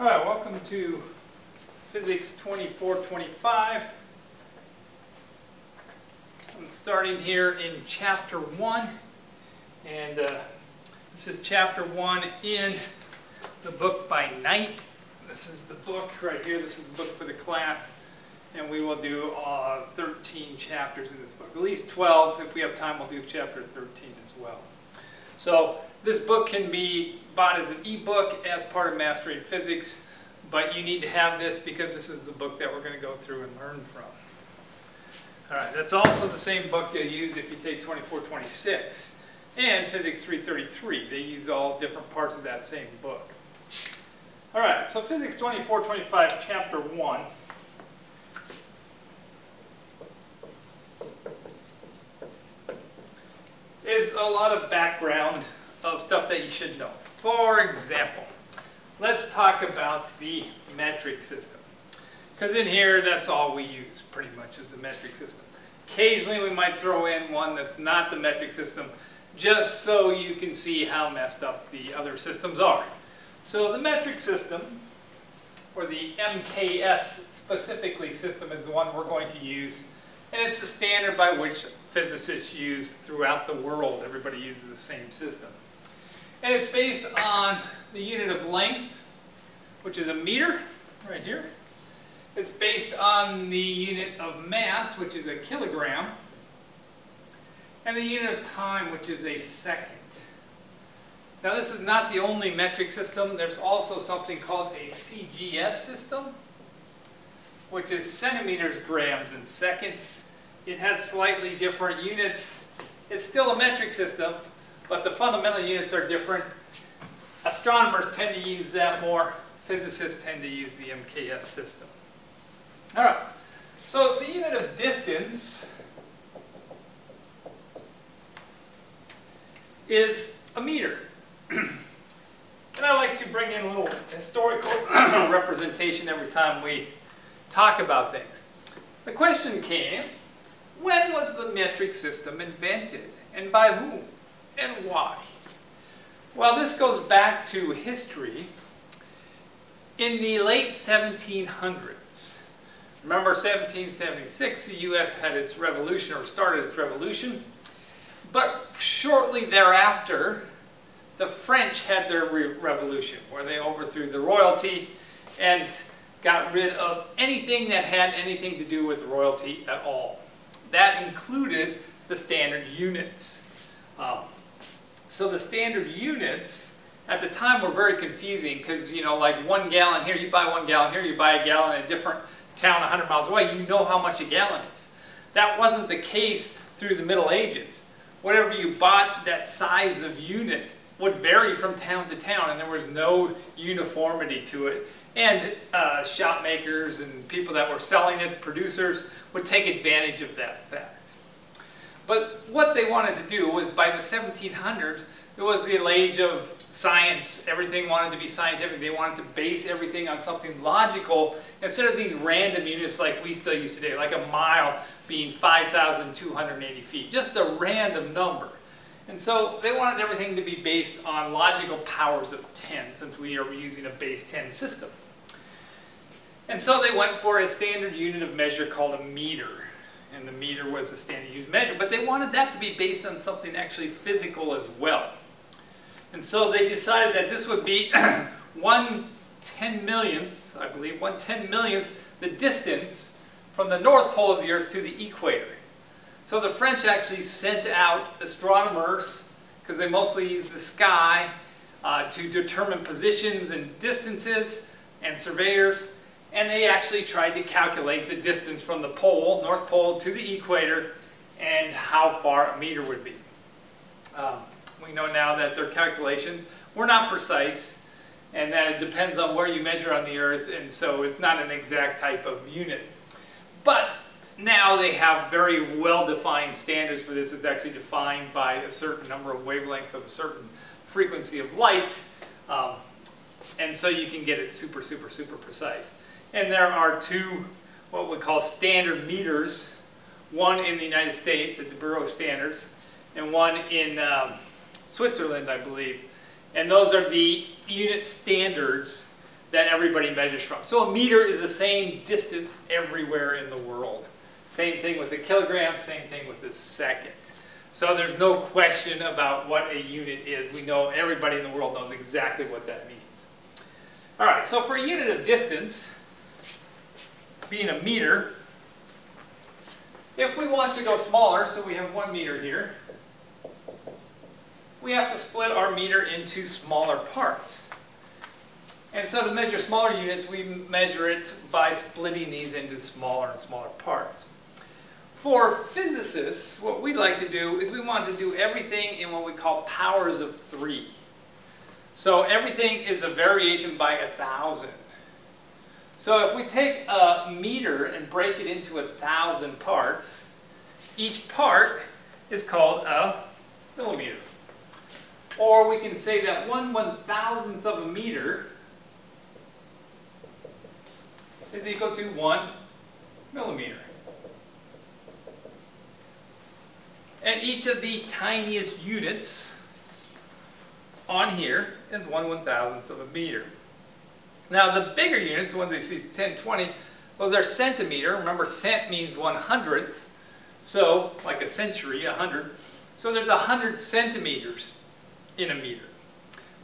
All right, welcome to Physics 2425. I'm starting here in Chapter 1, and this is Chapter 1 in the book by Knight. This is the book right here. This is the book for the class, and we will do 13 chapters in this book. At least 12. If we have time, we'll do Chapter 13 as well. So this book can be bought as an e-book as part of Mastering Physics, but you need to have this because this is the book that we're going to go through and learn from. All right, that's also the same book you'll use if you take 2426 and Physics 333. They use all different parts of that same book. All right, so Physics 2425, Chapter 1. Is a lot of background of stuff that you should know. For example, let's talk about the metric system. Because in here, that's all we use pretty much is the metric system. Occasionally we might throw in one that's not the metric system, just so you can see how messed up the other systems are. So the metric system, or the MKS specifically system, is the one we're going to use. And it's the standard by which physicists use throughout the world. Everybody uses the same system. And it's based on the unit of length, which is a meter, right here. It's based on the unit of mass, which is a kilogram. And the unit of time, which is a second. Now this is not the only metric system. There's also something called a CGS system, which is centimeters, grams, and seconds. It has slightly different units. It's still a metric system, but the fundamental units are different. Astronomers tend to use that more. Physicists tend to use the MKS system. All right, so the unit of distance is a meter. And I like to bring in a little historical representation every time we talk about things. The question came, when was the metric system invented, and by whom, and why? Well, this goes back to history in the late 1700s. Remember 1776, the U.S. had its revolution, or started its revolution. But shortly thereafter, the French had their revolution, where they overthrew the royalty and got rid of anything that had anything to do with royalty at all. That included the standard units. So the standard units at the time were very confusing because, you know, like 1 gallon here, you buy 1 gallon here, you buy a gallon in a different town 100 miles away, you know how much a gallon is. That wasn't the case through the Middle Ages. Whatever you bought, that size of unit would vary from town to town, and there was no uniformity to it. And shop makers and people that were selling it, producers, would take advantage of that fact. But what they wanted to do was, by the 1700s, it was the age of science. Everything wanted to be scientific. They wanted to base everything on something logical instead of these random units like we still use today, like a mile being 5,280 feet, just a random number. And so they wanted everything to be based on logical powers of 10, since we are using a base 10 system. And so they went for a standard unit of measure called a meter. And the meter was the standard used measure, but they wanted that to be based on something actually physical as well. And so they decided that this would be 1/10,000,000th, I believe, 1/10,000,000th the distance from the North Pole of the Earth to the equator. So the French actually sent out astronomers, because they mostly use the sky, to determine positions and distances, and surveyors. And they actually tried to calculate the distance from the pole, North Pole, to the equator, and how far a meter would be. We know now that their calculations were not precise, and that it depends on where you measure on the Earth, and so it's not an exact type of unit. But now they have very well-defined standards for this. It's actually defined by a certain number of wavelengths of a certain frequency of light, and so you can get it super, super, super precise. And there are two, what we call standard meters, one in the United States at the Bureau of Standards, and one in Switzerland, I believe. And those are the unit standards that everybody measures from. So a meter is the same distance everywhere in the world. Same thing with a kilogram, same thing with a second. So there's no question about what a unit is. We know, everybody in the world knows exactly what that means. All right, so for a unit of distance, being a meter, if we want to go smaller, so we have 1 meter here, we have to split our meter into smaller parts. And so to measure smaller units, we measure it by splitting these into smaller and smaller parts. For physicists, what we like to do is we want to do everything in what we call powers of 3. So everything is a variation by 1,000. So if we take a meter and break it into 1,000 parts, each part is called a millimeter. Or we can say that 1/1000th of a meter is equal to 1 millimeter. And each of the tiniest units on here is 1/1000th of a meter. Now the bigger units, the ones that you see 10, 20, those are centimeter. Remember, cent means 100th. So, like a century, 100. So there's 100 centimeters in a meter.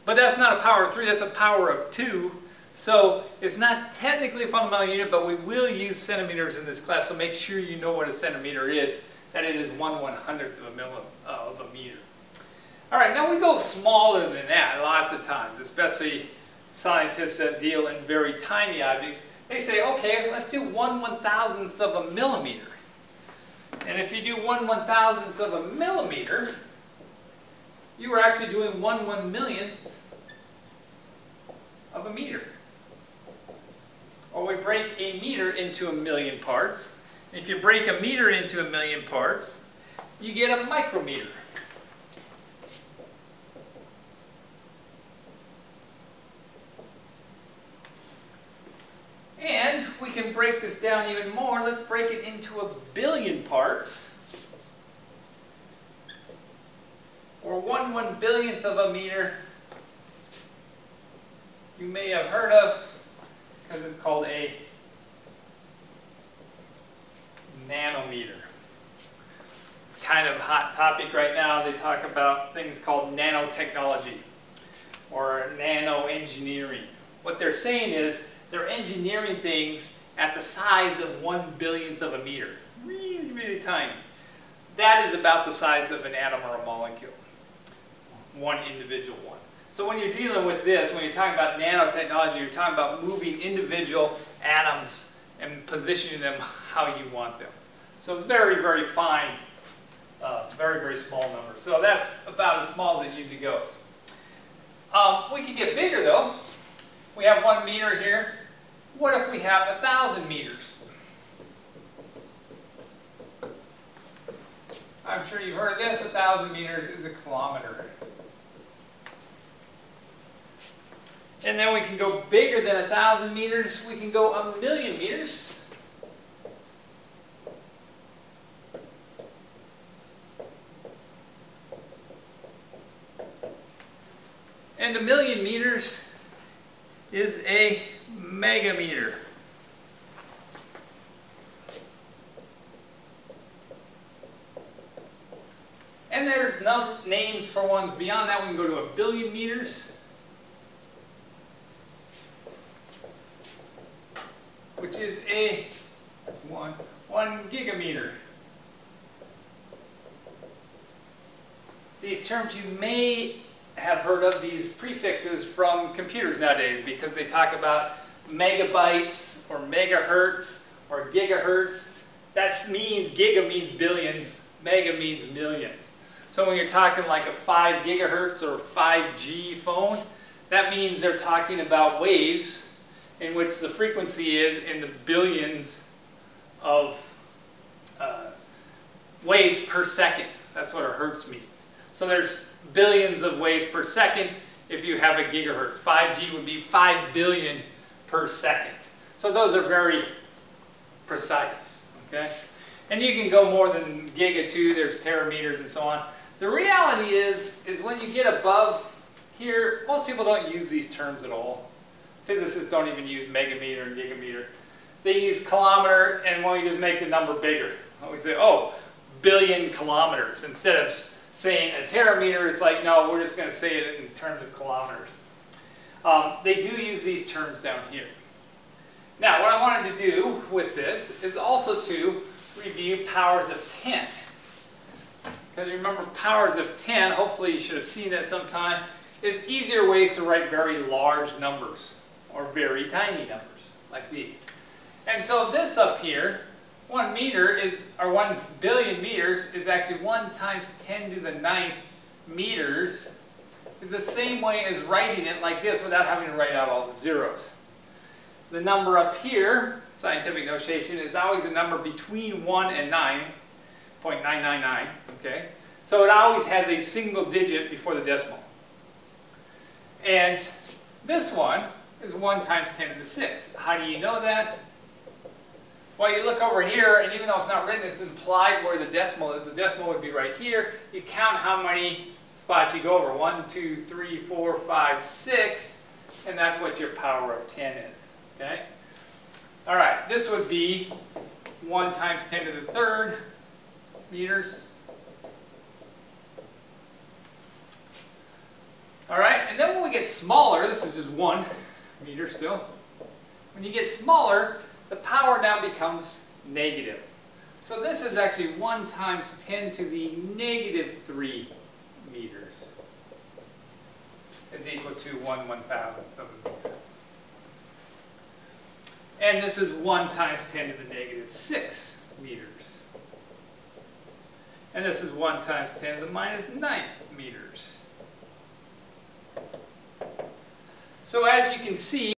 But that's not a power of 3, that's a power of 2. So it's not technically a fundamental unit, but we will use centimeters in this class, so make sure you know what a centimeter is, that it is 1/100th of a meter. All right, now we go smaller than that lots of times, especially scientists that deal in very tiny objects. They say, okay, let's do 1/1000th of a millimeter. And if you do 1/1000th of a millimeter, you are actually doing 1/1,000,000th of a meter. Or we break a meter into 1,000,000 parts. If you break a meter into 1,000,000 parts, you get a micrometer. And we can break this down even more. Let's break it into 1,000,000,000 parts. Or 1/1,000,000th of a meter, you may have heard of, because it's called a nanometer. It's kind of a hot topic right now. They talk about things called nanotechnology or nanoengineering. What they're saying is they're engineering things at the size of 1/100000th of a meter. Really, really tiny. That is about the size of an atom or a molecule. One individual one. So when you're dealing with this, when you're talking about nanotechnology, you're talking about moving individual atoms and positioning them how you want them. So very, very fine, very, very small numbers. So that's about as small as it usually goes. We can get bigger though. We have 1 meter here. What if we have 1,000 meters? I'm sure you've heard of this. 1,000 meters is a kilometer. And then we can go bigger than 1,000 meters. We can go 1,000,000 meters. And 1,000,000 meters is a megameter. And there's no names for ones beyond that. We can go to 1,000,000,000 meters, which is that's one gigameter. These terms you may have heard of, these prefixes from computers nowadays, because they talk about megabytes or megahertz or gigahertz. That means giga means billions, mega means millions. So when you're talking like a 5 gigahertz or 5G phone, that means they're talking about waves in which the frequency is in the billions of waves per second. That's what a hertz means. So there's billions of waves per second if you have a gigahertz. 5G would be 5 billion per second. So those are very precise, okay? And you can go more than giga too. There's terameters and so on. The reality is when you get above here, most people don't use these terms at all. physicists don't even use megameter and gigameter. They use kilometer, and when we just make the number bigger. We say, oh, billion kilometers. Instead of saying a terameter, it's like, no, we're just going to say it in terms of kilometers. They do use these terms down here. Now, what I wanted to do with this is also to review powers of 10. Because remember, powers of 10, hopefully you should have seen that sometime, is easier ways to write very large numbers or very tiny numbers like these. And so this up here, 1 meter is, or 1 billion meters is actually 1 times 10 to the 9th meters. Is the same way as writing it like this without having to write out all the zeros. The number up here, scientific notation, is always a number between 1 and 9.999, okay? So it always has a single digit before the decimal. And this one is 1 times 10 to the 6th. How do you know that? Well, you look over here, and even though it's not written, it's implied where the decimal is. The decimal would be right here. You count how many spots you go over. 1, 2, 3, 4, 5, 6. And that's what your power of 10 is. Okay? All right, this would be 1 times 10 to the 3rd meters. All right, and then when we get smaller, this is just 1 meter still. When you get smaller, the power now becomes negative. So this is actually 1 times 10 to the negative 3 meters is equal to 1/1000th of a meter. And this is 1 times 10 to the negative 6 meters. And this is 1 times 10 to the minus 9th meters. So as you can see,